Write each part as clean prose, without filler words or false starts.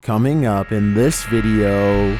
Coming up in this video.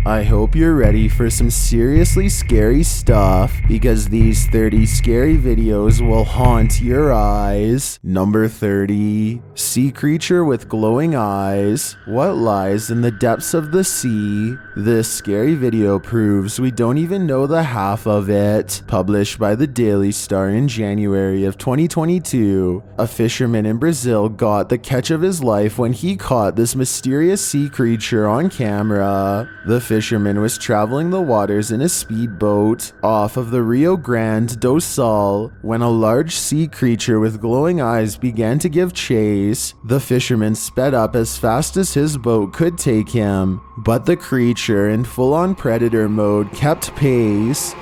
I hope you're ready for some seriously scary stuff, because these 30 scary videos will haunt your eyes. Number 30. Sea creature with glowing eyes. What lies in the depths of the sea? This scary video proves we don't even know the half of it. Published by the Daily Star in January of 2022, a fisherman in Brazil got the catch of his life when he caught this mysterious sea creature on camera. The fisherman was traveling the waters in a speedboat off of the Rio Grande do Sul when a large sea creature with glowing eyes began to give chase. The fisherman sped up as fast as his boat could take him, but the creature in full-on predator mode kept pace.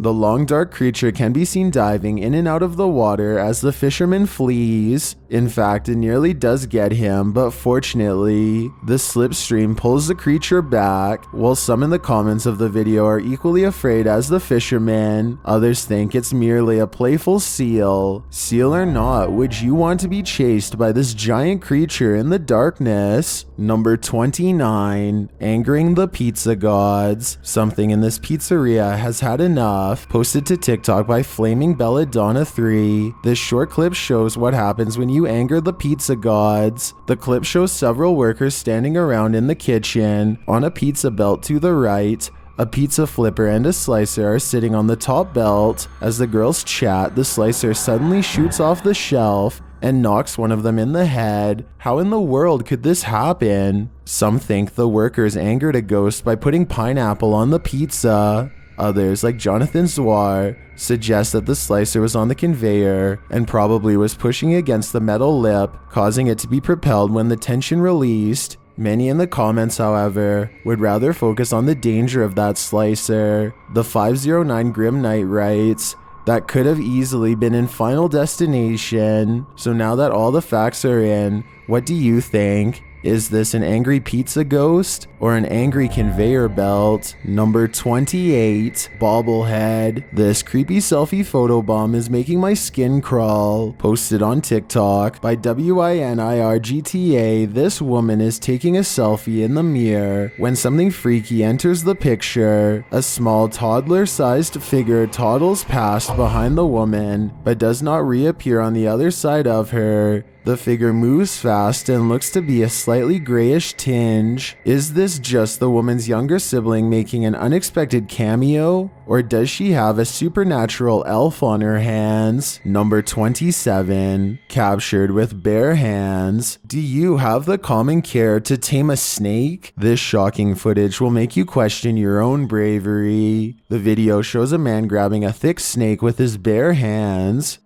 The long dark creature can be seen diving in and out of the water as the fisherman flees. In fact, it nearly does get him, but fortunately, the slipstream pulls the creature back. While some in the comments of the video are equally afraid as the fisherman, others think it's merely a playful seal. Seal or not, would you want to be chased by this giant creature in the darkness? Number 29. Angering the pizza gods. Something in this pizzeria has had enough. Posted to TikTok by Flaming Belladonna 3. This short clip shows what happens when you anger the pizza gods. The clip shows several workers standing around in the kitchen. On a pizza belt to the right, a pizza flipper and a slicer are sitting on the top belt. As the girls chat, the slicer suddenly shoots off the shelf and knocks one of them in the head. How in the world could this happen? Some think the workers angered a ghost by putting pineapple on the pizza. Others, like Jonathan Zwar, suggest that the slicer was on the conveyor and probably was pushing against the metal lip, causing it to be propelled when the tension released. Many in the comments, however, would rather focus on the danger of that slicer. The 509 Grim Knight writes, "That could have easily been in Final Destination." So now that all the facts are in, what do you think? Is this an angry pizza ghost or an angry conveyor belt? Number 28. Bobblehead. This creepy selfie photobomb is making my skin crawl. Posted on TikTok by WINIRGTA, this woman is taking a selfie in the mirror when something freaky enters the picture. A small toddler-sized figure toddles past behind the woman, but does not reappear on the other side of her. The figure moves fast and looks to be a slightly grayish tinge. Is this just the woman's younger sibling making an unexpected cameo? Or does she have a supernatural elf on her hands? Number 27. Captured with bare hands. Do you have the common care to tame a snake? This shocking footage will make you question your own bravery. The video shows a man grabbing a thick snake with his bare hands.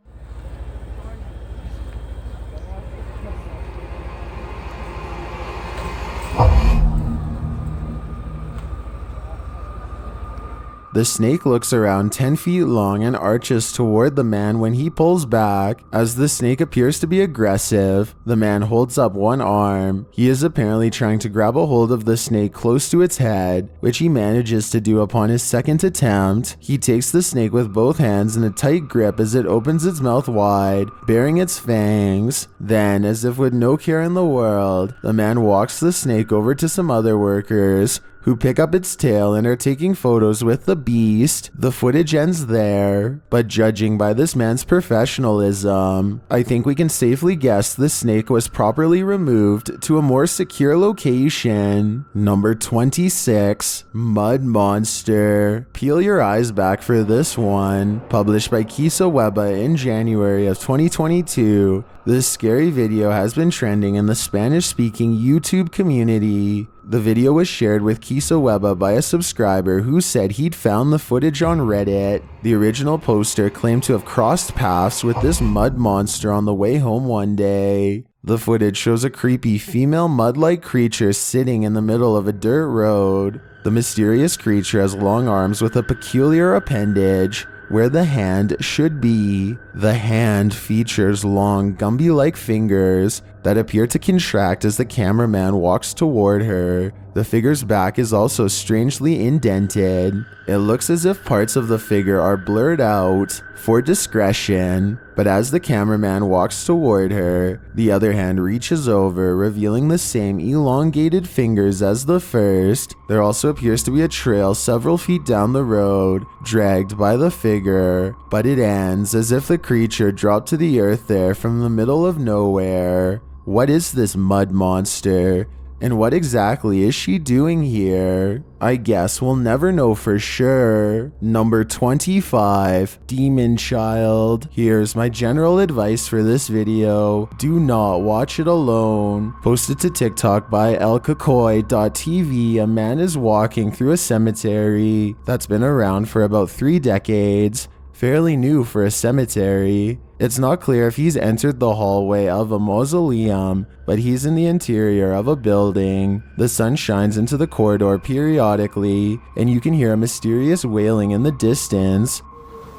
The snake looks around 10 feet long and arches toward the man when he pulls back. As the snake appears to be aggressive, the man holds up one arm. He is apparently trying to grab a hold of the snake close to its head, which he manages to do upon his second attempt. He takes the snake with both hands in a tight grip as it opens its mouth wide, baring its fangs. Then, as if with no care in the world, the man walks the snake over to some other workers, who pick up its tail and are taking photos with the beast. The footage ends there, but judging by this man's professionalism, I think we can safely guess the snake was properly removed to a more secure location. Number 26. Mud Monster. Peel your eyes back for this one. Published by Kisa Weba in January of 2022, this scary video has been trending in the Spanish-speaking YouTube community. The video was shared with Kisa Weba by a subscriber who said he'd found the footage on Reddit. The original poster claimed to have crossed paths with this mud monster on the way home one day. The footage shows a creepy female mud-like creature sitting in the middle of a dirt road. The mysterious creature has long arms with a peculiar appendage where the hand should be. The hand features long Gumby-like fingers that appear to contract as the cameraman walks toward her. The figure's back is also strangely indented. It looks as if parts of the figure are blurred out for discretion, but as the cameraman walks toward her, the other hand reaches over, revealing the same elongated fingers as the first. There also appears to be a trail several feet down the road, dragged by the figure, but it ends as if the creature dropped to the earth there from the middle of nowhere. What is this mud monster? And what exactly is she doing here? I guess we'll never know for sure. Number 25, Demon Child. Here's my general advice for this video. Do not watch it alone. Posted to TikTok by elkakoi.tv, a man is walking through a cemetery that's been around for about 3 decades. Fairly new for a cemetery. It's not clear if he's entered the hallway of a mausoleum, but he's in the interior of a building. The sun shines into the corridor periodically, and you can hear a mysterious wailing in the distance.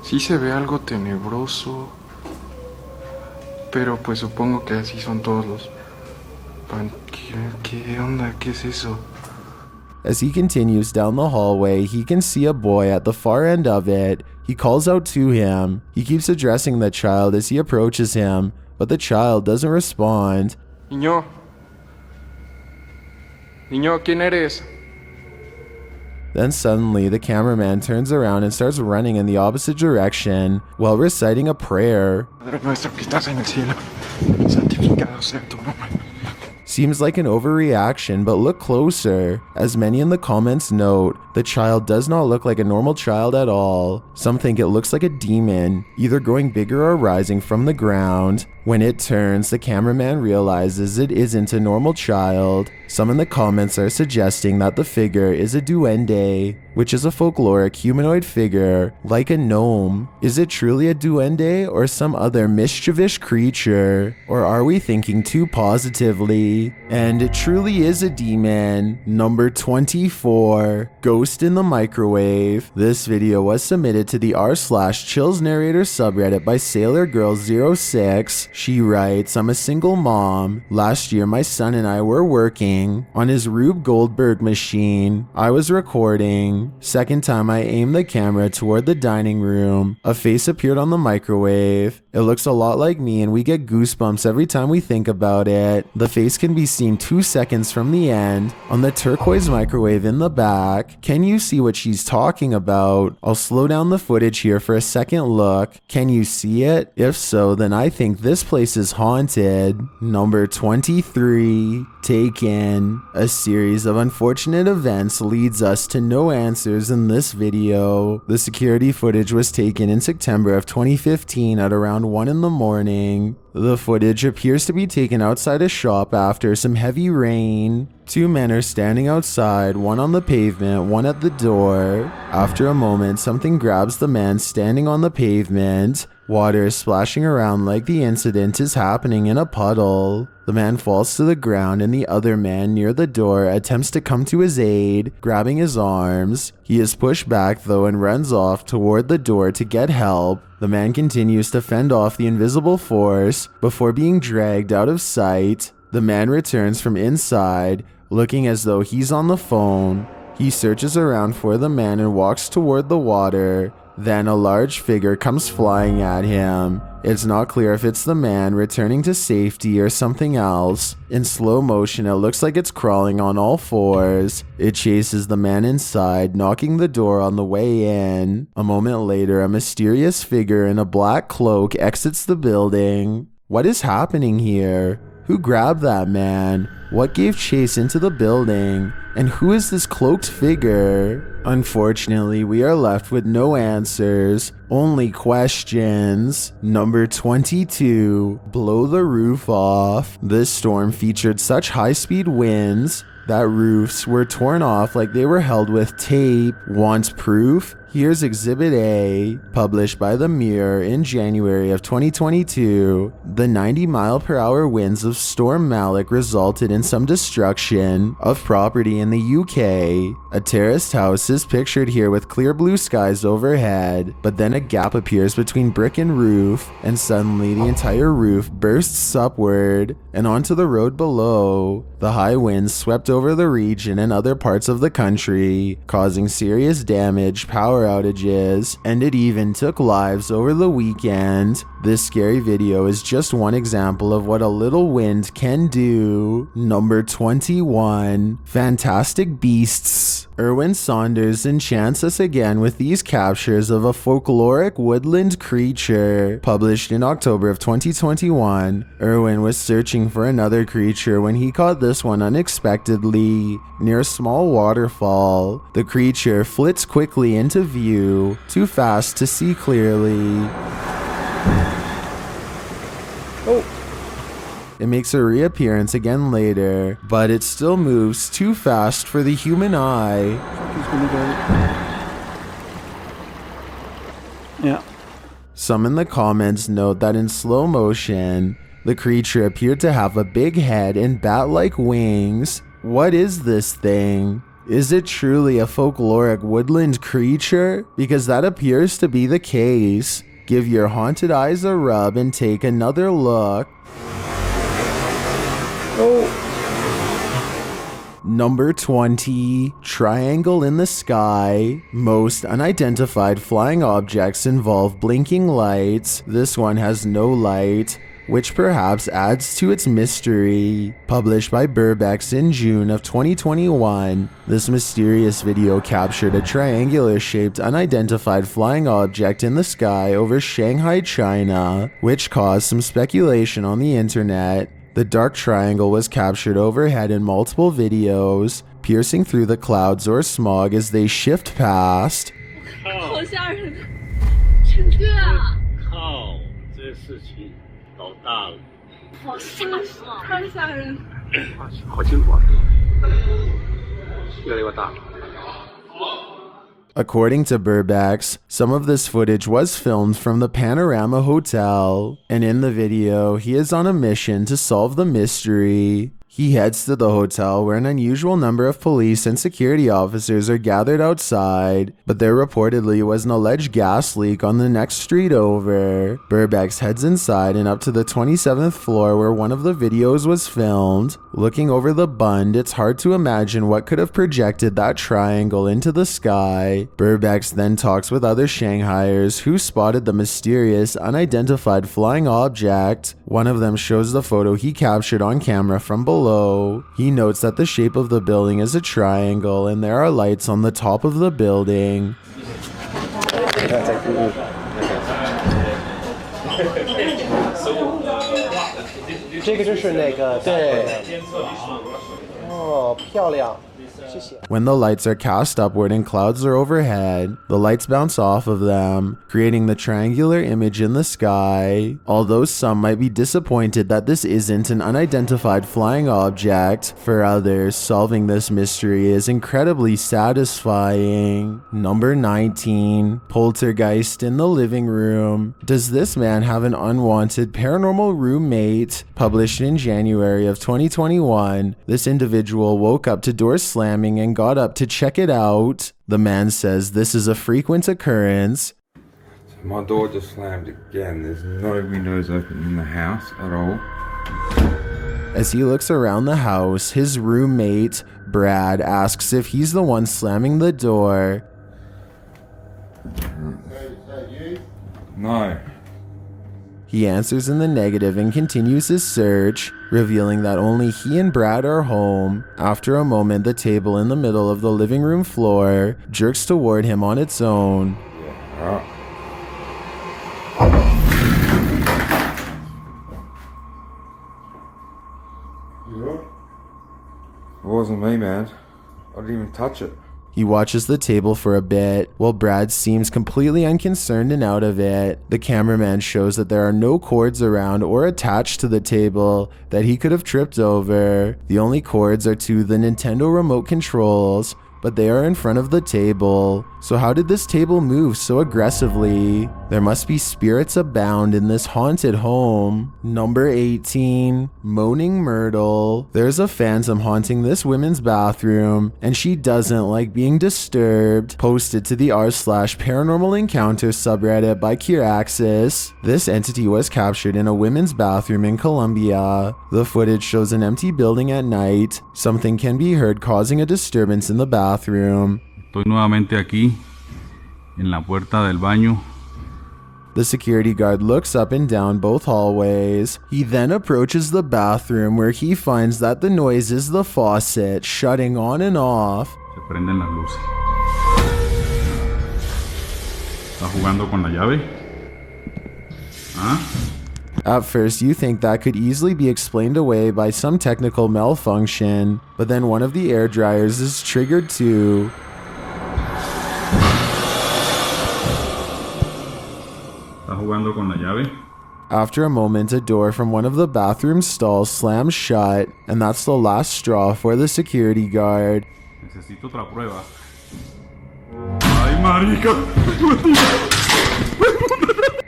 Sí se ve algo tenebroso, pero pues supongo que así son todos los... ¿Qué onda? ¿Qué es eso? As he continues down the hallway, he can see a boy at the far end of it. He calls out to him. He keeps addressing the child as he approaches him, but the child doesn't respond. Niño, ¿quién eres? Then suddenly, the cameraman turns around and starts running in the opposite direction while reciting a prayer. Padre nuestro que estás en el cielo, santificado sea tu nombre. Seems like an overreaction, but look closer. As many in the comments note, the child does not look like a normal child at all. Some think it looks like a demon, either growing bigger or rising from the ground. When it turns, the cameraman realizes it isn't a normal child. Some in the comments are suggesting that the figure is a duende, which is a folkloric humanoid figure, like a gnome. Is it truly a duende or some other mischievous creature? Or are we thinking too positively? And it truly is a demon. Number 24, Ghost in the Microwave. This video was submitted to the r/chills narrator subreddit by SailorGirl06. She writes, I'm a single mom. Last year, my son and I were working on his Rube Goldberg machine. I was recording. Second time I aimed the camera toward the dining room. A face appeared on the microwave. It looks a lot like me and we get goosebumps every time we think about it. The face can be seen 2 seconds from the end on the turquoise microwave in the back. Can you see what she's talking about? I'll slow down the footage here for a second look. Can you see it? If so, then I think this place is haunted. Number 23, Taken. A series of unfortunate events leads us to no answers in this video. The security footage was taken in September of 2015 at around 1 in the morning. The footage appears to be taken outside a shop after some heavy rain. 2 men are standing outside, one on the pavement, one at the door. After a moment, something grabs the man standing on the pavement. Water is splashing around like the incident is happening in a puddle. The man falls to the ground and the other man near the door attempts to come to his aid, grabbing his arms. He is pushed back though and runs off toward the door to get help. The man continues to fend off the invisible force before being dragged out of sight. The man returns from inside, looking as though he's on the phone. He searches around for the man and walks toward the water. Then a large figure comes flying at him. It's not clear if it's the man returning to safety or something else. In slow motion, it looks like it's crawling on all fours. It chases the man inside, knocking the door on the way in. A moment later, a mysterious figure in a black cloak exits the building. What is happening here? Who grabbed that man? What gave chase into the building? And who is this cloaked figure? Unfortunately, we are left with no answers, only questions. Number 22, blow the roof off. This storm featured such high-speed winds that roofs were torn off like they were held with tape. Want proof? Here's Exhibit A, published by The Mirror in January of 2022. The 90-mile-per-hour winds of Storm Malik resulted in some destruction of property in the UK. A terraced house is pictured here with clear blue skies overhead, but then a gap appears between brick and roof, and suddenly the entire roof bursts upward and onto the road below. The high winds swept over the region and other parts of the country, causing serious damage, power outages, and it even took lives over the weekend. This scary video is just one example of what a little wind can do. Number 21. Fantastic Beasts. Erwin Saunders enchants us again with these captures of a folkloric woodland creature. Published in October of 2021, Erwin was searching for another creature when he caught this one unexpectedly near a small waterfall. The creature flits quickly into view, too fast to see clearly. It makes a reappearance again later, but it still moves too fast for the human eye. Yeah. Some in the comments note that in slow motion, the creature appeared to have a big head and bat-like wings. What is this thing? Is it truly a folkloric woodland creature? Because that appears to be the case. Give your haunted eyes a rub and take another look. Number 20. Triangle in the sky. Most unidentified flying objects involve blinking lights. This one has no light, which perhaps adds to its mystery. Published by Burbex in June of 2021, this mysterious video captured a triangular-shaped unidentified flying object in the sky over Shanghai, China, which caused some speculation on the internet. The dark triangle was captured overhead in multiple videos, piercing through the clouds or smog as they shift past. According to Burbex, some of this footage was filmed from the Panorama Hotel, and in the video, he is on a mission to solve the mystery. He heads to the hotel where an unusual number of police and security officers are gathered outside, but there reportedly was an alleged gas leak on the next street over. Burbex heads inside and up to the 27th floor where one of the videos was filmed. Looking over the bund, it's hard to imagine what could have projected that triangle into the sky. Burbex then talks with other Shanghaiers who spotted the mysterious, unidentified flying object. One of them shows the photo he captured on camera from below. He notes that the shape of the building is a triangle and there are lights on the top of the building. When the lights are cast upward and clouds are overhead, the lights bounce off of them, creating the triangular image in the sky. Although some might be disappointed that this isn't an unidentified flying object, for others, solving this mystery is incredibly satisfying. Number 19. Poltergeist in the living room. Does this man have an unwanted paranormal roommate? Published in January of 2021, this individual woke up to doors slamming and got up to check it out. The man says this is a frequent occurrence. My door just slammed again. There's no windows open in the house at all. As he looks around the house, his roommate, Brad, asks if he's the one slamming the door. No. He answers in the negative and continues his search, revealing that only he and Brad are home. After a moment, the table in the middle of the living room floor jerks toward him on its own. It wasn't me, man. I didn't even touch it. He watches the table for a bit, while Brad seems completely unconcerned and out of it. The cameraman shows that there are no cords around or attached to the table that he could have tripped over. The only cords are to the Nintendo remote controls, but they are in front of the table. So how did this table move so aggressively? There must be spirits abound in this haunted home. Number 18, Moaning Myrtle. There's a phantom haunting this women's bathroom, and she doesn't like being disturbed. Posted to the r/paranormal encounter subreddit by Kiraxis. This entity was captured in a women's bathroom in Colombia. The footage shows an empty building at night. Something can be heard causing a disturbance in the bathroom. Estoy nuevamente aquí, en la puerta del baño. The security guard looks up and down both hallways. He then approaches the bathroom where he finds that the noise is the faucet shutting on and off. Se prenden las luces. ¿Está jugando con la llave? ¿Ah? At first, you think that could easily be explained away by some technical malfunction, but then one of the air dryers is triggered too. ¿Está jugando con la llave? After a moment, a door from one of the bathroom stalls slams shut, and that's the last straw for the security guard. Necesito otra prueba. ¡Ay, marica!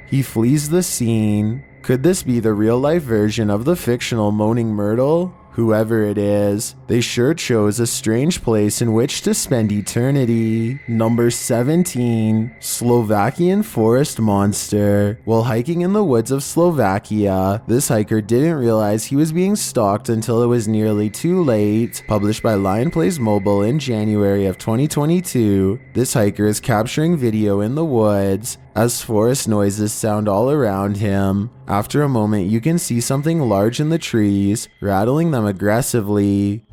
He flees the scene. Could this be the real-life version of the fictional Moaning Myrtle? Whoever it is, they sure chose a strange place in which to spend eternity. Number 17, Slovakian Forest Monster. While hiking in the woods of Slovakia, this hiker didn't realize he was being stalked until it was nearly too late. Published by Lion Plays Mobile in January of 2022, this hiker is capturing video in the woods as forest noises sound all around him. After a moment, you can see something large in the trees, rattling them aggressively.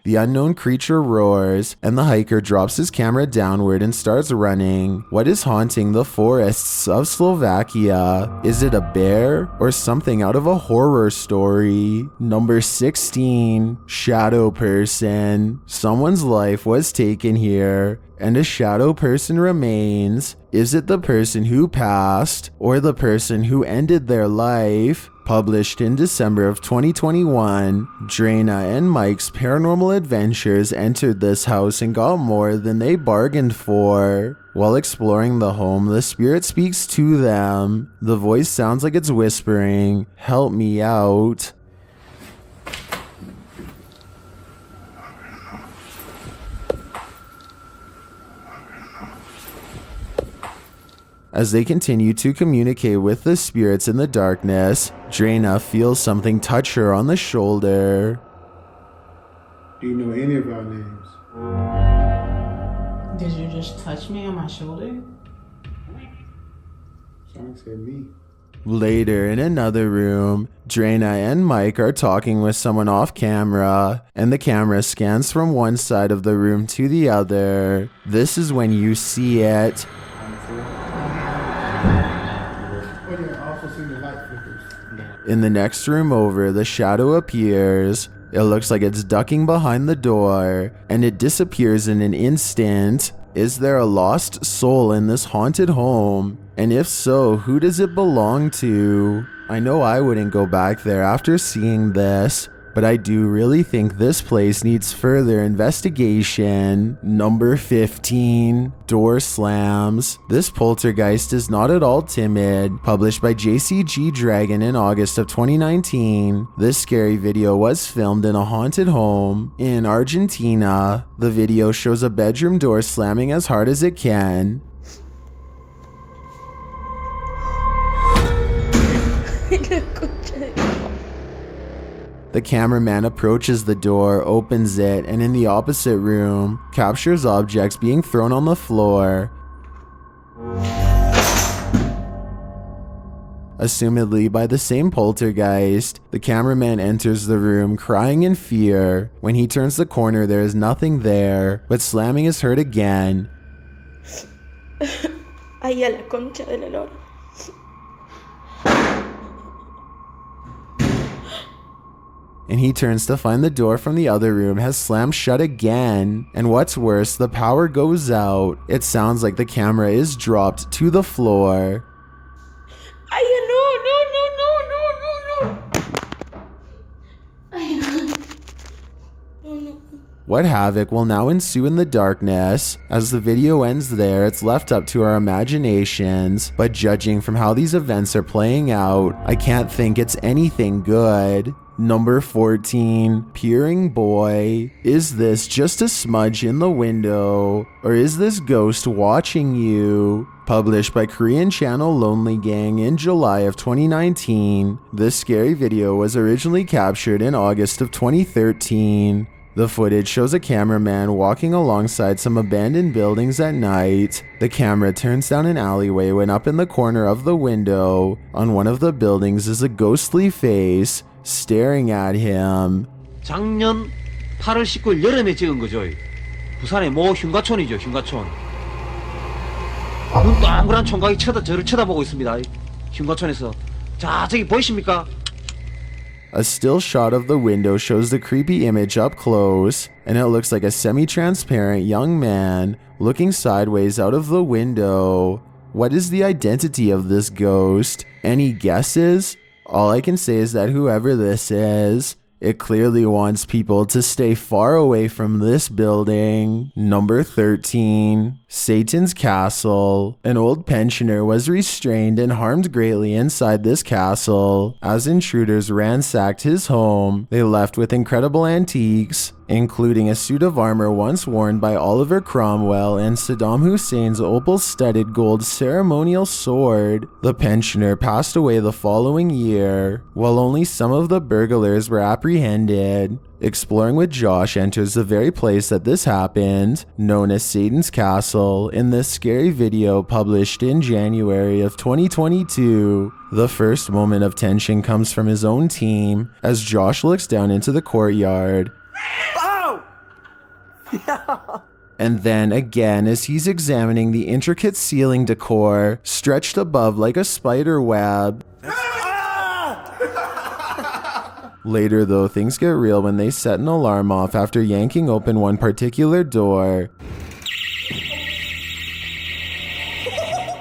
The unknown creature roars, and the hiker drops his camera downward and starts running. What is haunting the forests of Slovakia? Is it a bear or something out of a horror story? Number 16, Shadow Person. Someone's life was taken here, and a shadow person remains. Is it the person who passed or the person who ended their life? Published in December of 2021, Drana and Mike's paranormal adventures entered this house and got more than they bargained for. While exploring the home, the spirit speaks to them. The voice sounds like it's whispering, "Help me out." As they continue to communicate with the spirits in the darkness, Drana feels something touch her on the shoulder. Do you know any of our names? Did you just touch me on my shoulder? Someone said me. Later, in another room, Drana and Mike are talking with someone off camera, and the camera scans from one side of the room to the other. This is when you see it. In the next room over, the shadow appears. It looks like it's ducking behind the door, and it disappears in an instant. Is there a lost soul in this haunted home? And if so, who does it belong to? I know I wouldn't go back there after seeing this, but I do really think this place needs further investigation. Number 15, Door Slams. This poltergeist is not at all timid. Published by JCG Dragon in August of 2019, this scary video was filmed in a haunted home in Argentina. The video shows a bedroom door slamming as hard as it can. The cameraman approaches the door, opens it, and in the opposite room, captures objects being thrown on the floor. Assumedly by the same poltergeist, the cameraman enters the room crying in fear. When he turns the corner, there is nothing there, but slamming is heard again. Ahí a la concha de la lora. and he turns to find the door from the other room has slammed shut again. And what's worse, the power goes out. It sounds like the camera is dropped to the floor. Ay, no, no, no, no, no, no, no. Ay, no. No, no. What havoc will now ensue in the darkness? As the video ends there, it's left up to our imaginations, but judging from how these events are playing out, I can't think it's anything good. Number 14, Peering Boy. Is this just a smudge in the window, or is this ghost watching you? Published by Korean channel Lonely Gang in July of 2019, this scary video was originally captured in August of 2013. The footage shows a cameraman walking alongside some abandoned buildings at night. The camera turns down an alleyway when up in the corner of the window, on one of the buildings, is a ghostly face staring at him. 작년 8월 19일 여름에 찍은 거죠. 부산의 모 흉가촌이죠, 흉가촌. 눈 동그란 총각이 저를 쳐다보고 있습니다. 흉가촌에서. 자, 저기 보이십니까? A still shot of the window shows the creepy image up close, and it looks like a semi-transparent young man looking sideways out of the window. What is the identity of this ghost? Any guesses? All I can say is that whoever this is, it clearly wants people to stay far away from this building. Number 13, Satan's Castle. An old pensioner was restrained and harmed greatly inside this castle. As intruders ransacked his home, they left with incredible antiques, including a suit of armor once worn by Oliver Cromwell and Saddam Hussein's opal-studded gold ceremonial sword. The pensioner passed away the following year, while only some of the burglars were apprehended. Exploring with Josh enters the very place that this happened, known as Satan's Castle, in this scary video published in January of 2022. The first moment of tension comes from his own team, as Josh looks down into the courtyard. Oh! And then again as he's examining the intricate ceiling decor stretched above like a spider web. Later though, things get real when they set an alarm off after yanking open one particular door.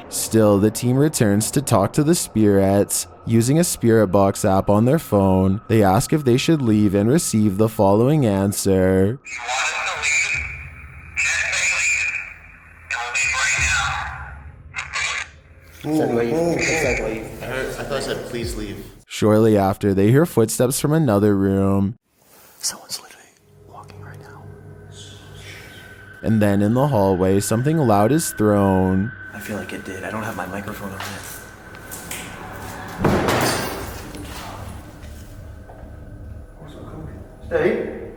Still, the team returns to talk to the spirits. Using a spirit box app on their phone, they ask if they should leave and receive the following answer. I thought I said please leave. Shortly after, they hear footsteps from another room. Someone's literally walking right now. And then in the hallway, something loud is thrown. I feel like it did. I don't have my microphone on yet. Hey.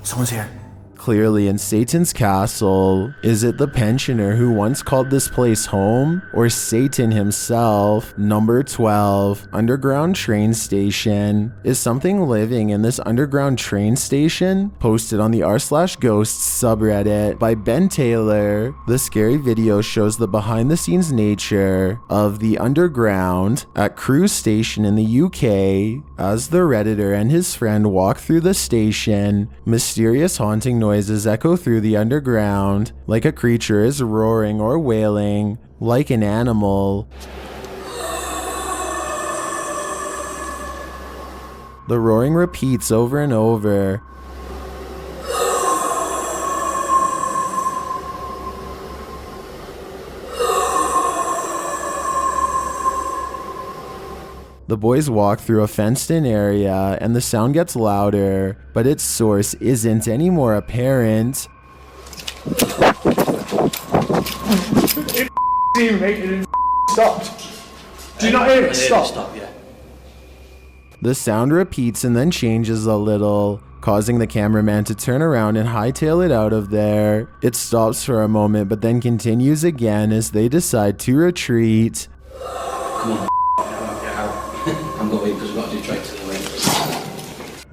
Someone's here. Clearly in Satan's Castle. Is it the pensioner who once called this place home? Or Satan himself? Number 12, underground train station. Is something living in this underground train station? Posted on the r/ghosts subreddit by Ben Taylor. The scary video shows the behind the scenes nature of the underground at Crewe Station in the UK. As the Redditor and his friend walk through the station, mysterious haunting noises echo through the underground, like a creature is roaring or wailing, like an animal. The roaring repeats over and over. The boys walk through a fenced-in area, and the sound gets louder, but its source isn't any more apparent. It stopped. Do you not hear it? Stop. Yeah. The sound repeats and then changes a little, causing the cameraman to turn around and hightail it out of there. It stops for a moment, but then continues again as they decide to retreat. Come on. I'm going because we've got to do tricks anyway.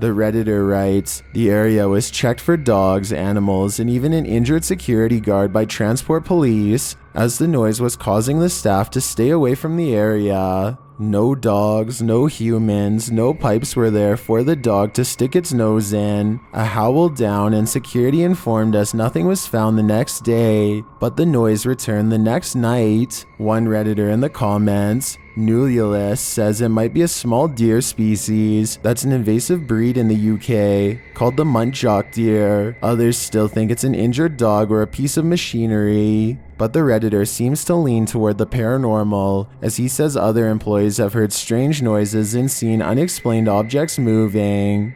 The Redditor writes, the area was checked for dogs, animals, and even an injured security guard by transport police, as the noise was causing the staff to stay away from the area. No dogs, no humans, no pipes were there for the dog to stick its nose in. A howl down, and security informed us nothing was found the next day, but the noise returned the next night. One Redditor in the comments, Nululus, says it might be a small deer species that's an invasive breed in the UK called the muntjac deer. Others still think it's an injured dog or a piece of machinery. But the Redditor seems to lean toward the paranormal, as he says other employees have heard strange noises and seen unexplained objects moving.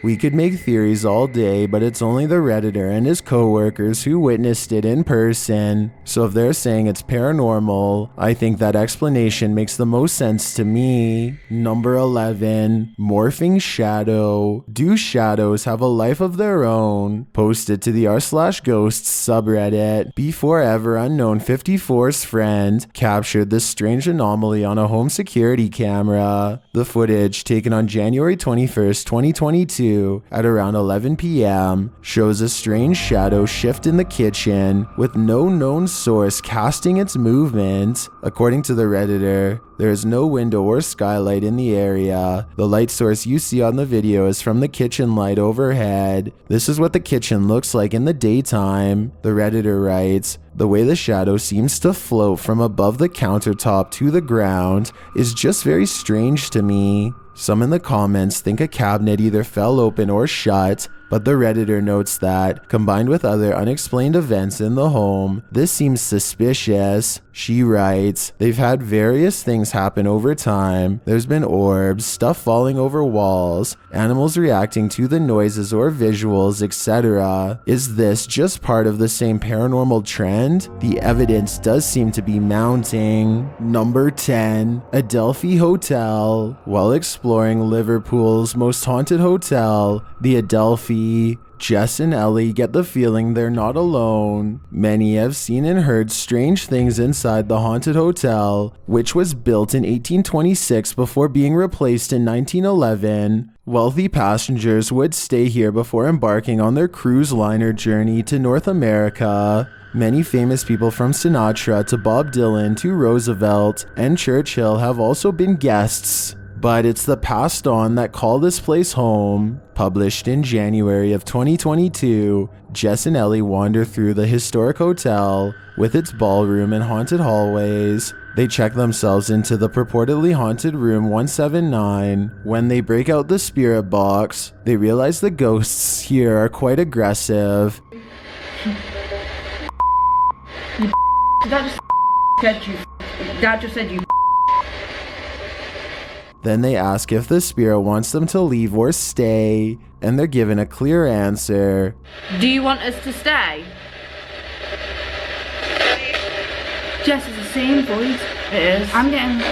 We could make theories all day, but it's only the Redditor and his co-workers who witnessed it in person. So if they're saying it's paranormal, I think that explanation makes the most sense to me. Number 11, morphing shadow. Do shadows have a life of their own? Posted to the r/ghosts subreddit. Before ever unknown 54's friend captured this strange anomaly on a home security camera. The footage, taken on January 21st, 2022, at around 11 p.m. shows a strange shadow shift in the kitchen with no known source casting its movement. According to the Redditor, there is no window or skylight in the area. The light source you see on the video is from the kitchen light overhead. This is what the kitchen looks like in the daytime. The Redditor writes, the way the shadow seems to float from above the countertop to the ground is just very strange to me. Some in the comments think a cabinet either fell open or shut, but the Redditor notes that, combined with other unexplained events in the home, this seems suspicious. She writes, they've had various things happen over time. There's been orbs, stuff falling over walls, animals reacting to the noises or visuals, etc. Is this just part of the same paranormal trend? The evidence does seem to be mounting. Number 10, Adelphi Hotel. While exploring Liverpool's most haunted hotel, the Adelphi, Jess and Ellie get the feeling they're not alone. Many have seen and heard strange things inside the haunted hotel, which was built in 1826 before being replaced in 1911. Wealthy passengers would stay here before embarking on their cruise liner journey to North America. Many famous people from Sinatra to Bob Dylan to Roosevelt and Churchill have also been guests. But it's the passed on that call this place home. Published in January of 2022, Jess and Ellie wander through the historic hotel with its ballroom and haunted hallways. They check themselves into the purportedly haunted room 179. When they break out the spirit box, they realize the ghosts here are quite aggressive. That just said you. Then they ask if the spirit wants them to leave or stay, and they're given a clear answer. Do you want us to stay? Jess, is the same voice. It is. I'm getting...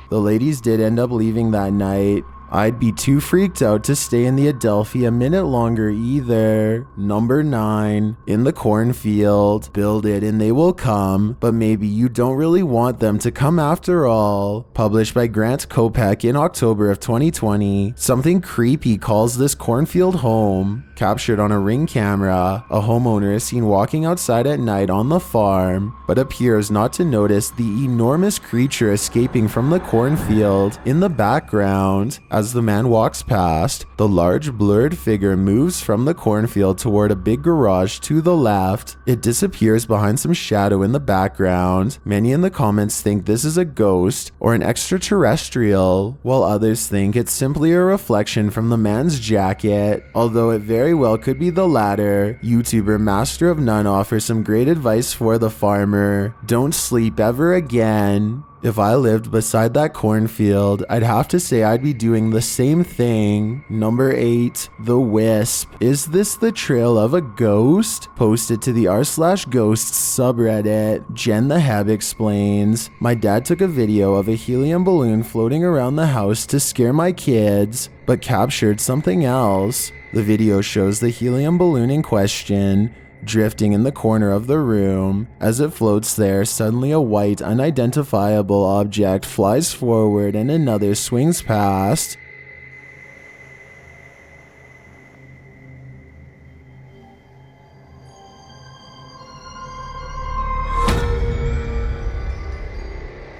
The ladies did end up leaving that night. I'd be too freaked out to stay in the Adelphi a minute longer either. Number 9, in the cornfield. Build it and they will come, but maybe you don't really want them to come after all. Published by Grant Kopek in October of 2020. Something creepy calls this cornfield home. Captured on a Ring camera, a homeowner is seen walking outside at night on the farm, but appears not to notice the enormous creature escaping from the cornfield in the background. As the man walks past, the large blurred figure moves from the cornfield toward a big garage to the left. It disappears behind some shadow in the background. Many in the comments think this is a ghost or an extraterrestrial, while others think it's simply a reflection from the man's jacket, although it very well could be the latter. YouTuber Master of None offers some great advice for the farmer. Don't sleep ever again. If I lived beside that cornfield, I'd have to say I'd be doing the same thing. Number 8, the Wisp. Is this the trail of a ghost? Posted to the r/ghosts subreddit, Jen the Heb explains, my dad took a video of a helium balloon floating around the house to scare my kids, but captured something else. The video shows the helium balloon in question drifting in the corner of the room. As it floats there, suddenly a white, unidentifiable object flies forward and another swings past.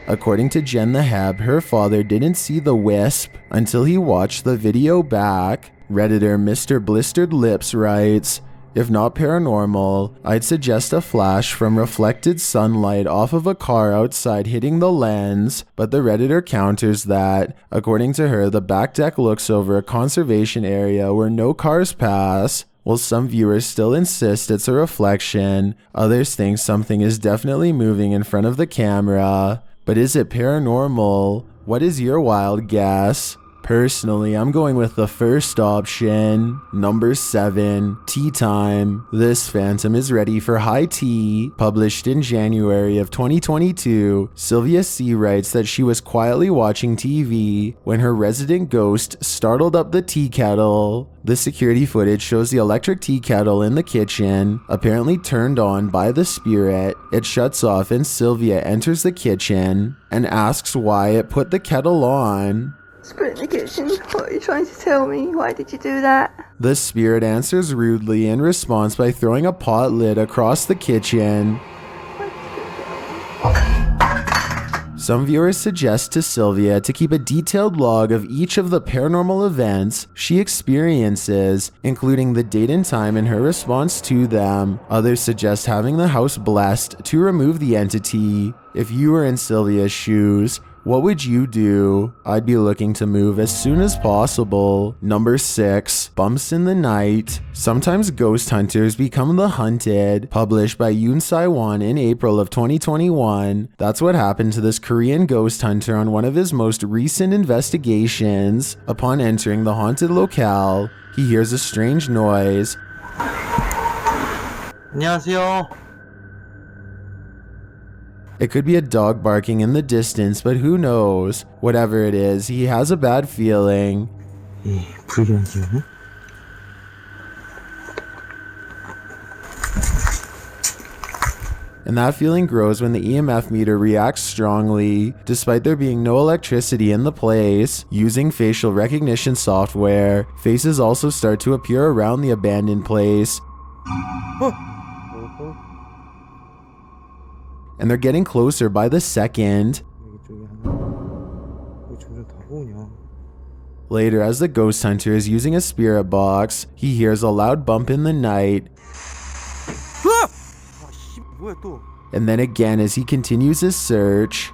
According to Jen the Heb, her father didn't see the wisp until he watched the video back. Redditor Mr. Blistered Lips writes, "If not paranormal, I'd suggest a flash from reflected sunlight off of a car outside hitting the lens," but the Redditor counters that, according to her, the back deck looks over a conservation area where no cars pass. While some viewers still insist it's a reflection, others think something is definitely moving in front of the camera. But is it paranormal? What is your wild guess? Personally, I'm going with the first option. Number 7, Tea Time. This phantom is ready for high tea. Published in January of 2022, Sylvia C. writes that she was quietly watching TV when her resident ghost startled up the tea kettle. The security footage shows the electric tea kettle in the kitchen, apparently turned on by the spirit. It shuts off and Sylvia enters the kitchen and asks why it put the kettle on. Spirit in the kitchen, what are you trying to tell me? Why did you do that? The spirit answers rudely in response by throwing a pot lid across the kitchen. Some viewers suggest to Sylvia to keep a detailed log of each of the paranormal events she experiences, including the date and time and her response to them. Others suggest having the house blessed to remove the entity. If you were in Sylvia's shoes, what would you do? I'd be looking to move as soon as possible. Number 6, Bumps in the Night. Sometimes ghost hunters become the hunted. Published by Yoon Sai-won in April of 2021. That's what happened to this Korean ghost hunter on one of his most recent investigations. Upon entering the haunted locale, he hears a strange noise. 안녕하세요. It could be a dog barking in the distance, but who knows? Whatever it is, he has a bad feeling. 불길한 기운은? And that feeling grows when the EMF meter reacts strongly, despite there being no electricity in the place. Using facial recognition software, faces also start to appear around the abandoned place. And they're getting closer by the second. Later, as the ghost hunter is using a spirit box, he hears a loud bump in the night. And then again as he continues his search.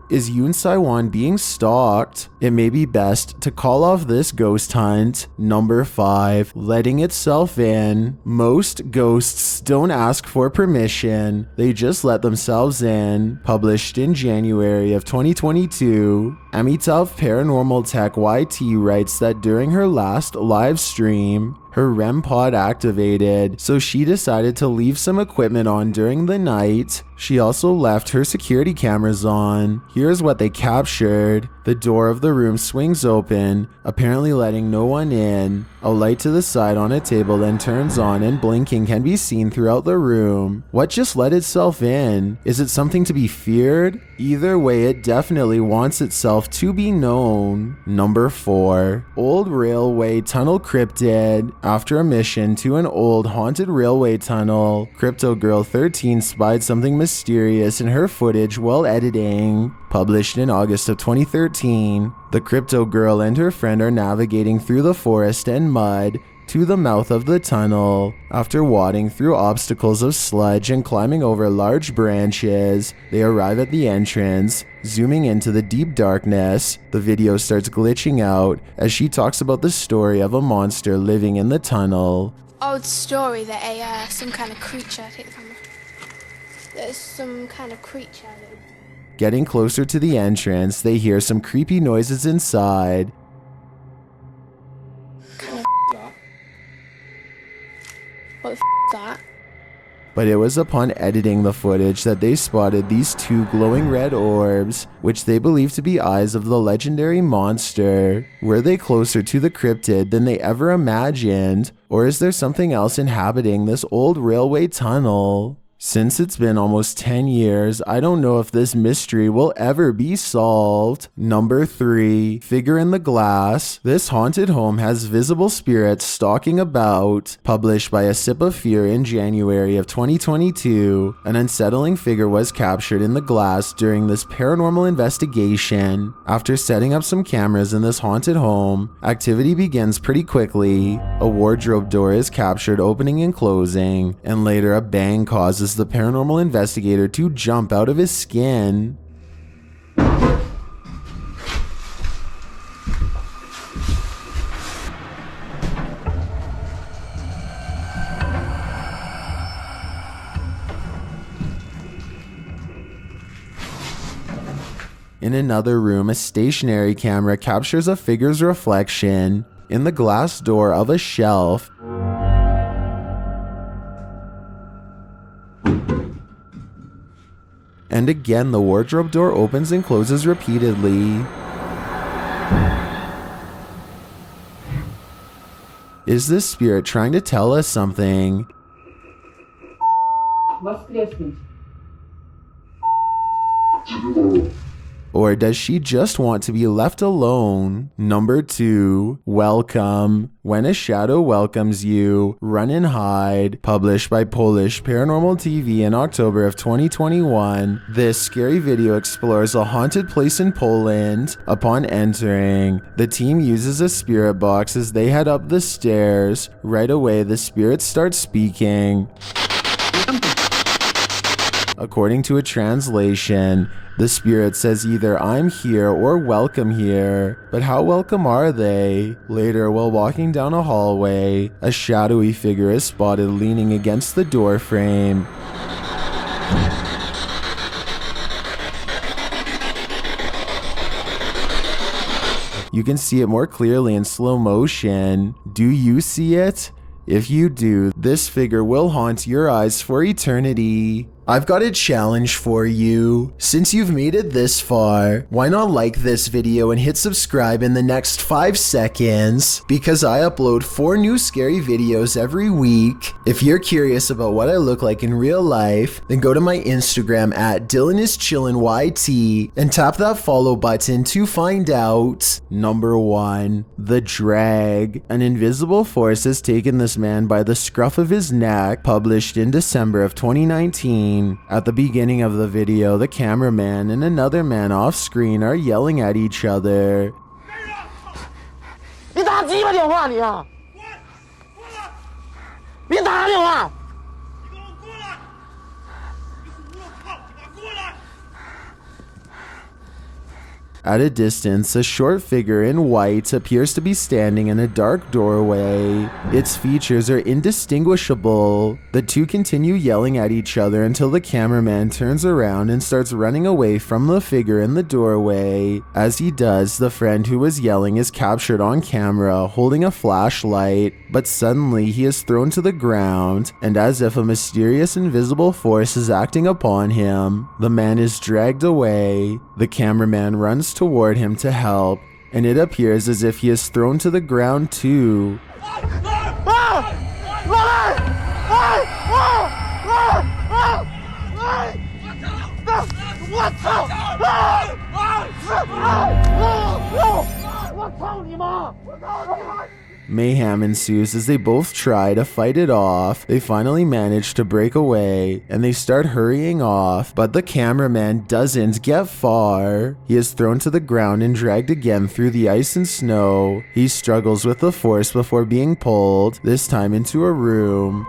Is Yoon Sai-won being stalked? It may be best to call off this ghost hunt. Number 5, letting itself in. Most ghosts don't ask for permission, they just let themselves in. Published in January of 2022, Amitav Paranormal Tech YT writes that during her last live stream, her REM pod activated, so she decided to leave some equipment on during the night. She also left her security cameras on. Here's what they captured. The door of the room swings open, apparently letting no one in. A light to the side on a table then turns on and blinking can be seen throughout the room. What just let itself in? Is it something to be feared? Either way, it definitely wants itself to be known. Number 4, old railway tunnel cryptid. After a mission to an old haunted railway tunnel, Crypto Girl 13 spied something mysterious in her footage while editing. Published in August of 2013, the Crypto Girl and her friend are navigating through the forest and mud to the mouth of the tunnel. After wading through obstacles of sludge and climbing over large branches, they arrive at the entrance. Zooming into the deep darkness, the video starts glitching out as she talks about the story of a monster living in the tunnel. Old story that some kind of creature, there's some kind of creature. Getting closer to the entrance, they hear some creepy noises inside. What the f*** is that? but it was upon editing the footage that they spotted these two glowing red orbs, which they believed to be eyes of the legendary monster. Were they closer to the cryptid than they ever imagined, or is there something else inhabiting this old railway tunnel? Since it's been almost 10 years, I don't know if this mystery will ever be solved. Number 3, figure in the glass. This haunted home has visible spirits stalking about. Published by A Sip of Fear in January of 2022, an unsettling figure was captured in the glass during this paranormal investigation. After setting up some cameras in this haunted home, activity begins pretty quickly. A wardrobe door is captured opening and closing, and later a bang causes the paranormal investigator to jump out of his skin. In another room, a stationary camera captures a figure's reflection in the glass door of a shelf. And again, the wardrobe door opens and closes repeatedly. Is this spirit trying to tell us something? Or does she just want to be left alone? Number 2, welcome. When a shadow welcomes you, run and hide. Published by Polish Paranormal TV in October of 2021. This scary video explores a haunted place in Poland. Upon entering, the team uses a spirit box as they head up the stairs. Right away, the spirit starts speaking. According to a translation, the spirit says either "I'm here" or "welcome here." But how welcome are they? Later, while walking down a hallway, a shadowy figure is spotted leaning against the door frame. You can see it more clearly in slow motion. Do you see it? If you do, this figure will haunt your eyes for eternity. I've got a challenge for you. Since you've made it this far, why not like this video and hit subscribe in the next 5 seconds? Because I upload 4 new scary videos every week. If you're curious about what I look like in real life, then go to my Instagram at DylanIsChillinYT and tap that follow button to find out. Number 1, the drag. An invisible force has taken this man by the scruff of his neck, published in December of 2019. At the beginning of the video, the cameraman and another man off screen are yelling at each other. At a distance, a short figure in white appears to be standing in a dark doorway. Its features are indistinguishable. The two continue yelling at each other until the cameraman turns around and starts running away from the figure in the doorway. As he does, the friend who was yelling is captured on camera holding a flashlight, but suddenly he is thrown to the ground, and as if a mysterious invisible force is acting upon him, the man is dragged away. The cameraman runs toward him to help, and it appears as if he is thrown to the ground too. Mayhem ensues as they both try to fight it off. They finally manage to break away and they start hurrying off, but the cameraman doesn't get far. He is thrown to the ground and dragged again through the ice and snow. He struggles with the force before being pulled, this time into a room.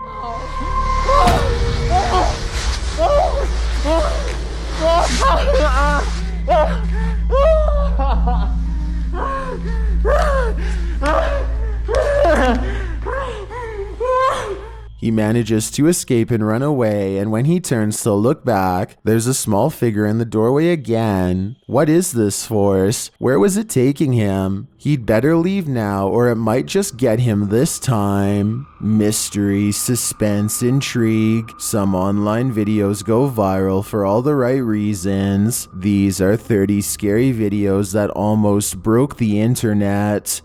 He He manages to escape and run away, and when he turns to look back, there's a small figure in the doorway again. What is this force? Where was it taking him? He'd better leave now, or it might just get him this time. Mystery, suspense, intrigue. Some online videos go viral for all the right reasons. These are 30 scary videos that almost broke the internet.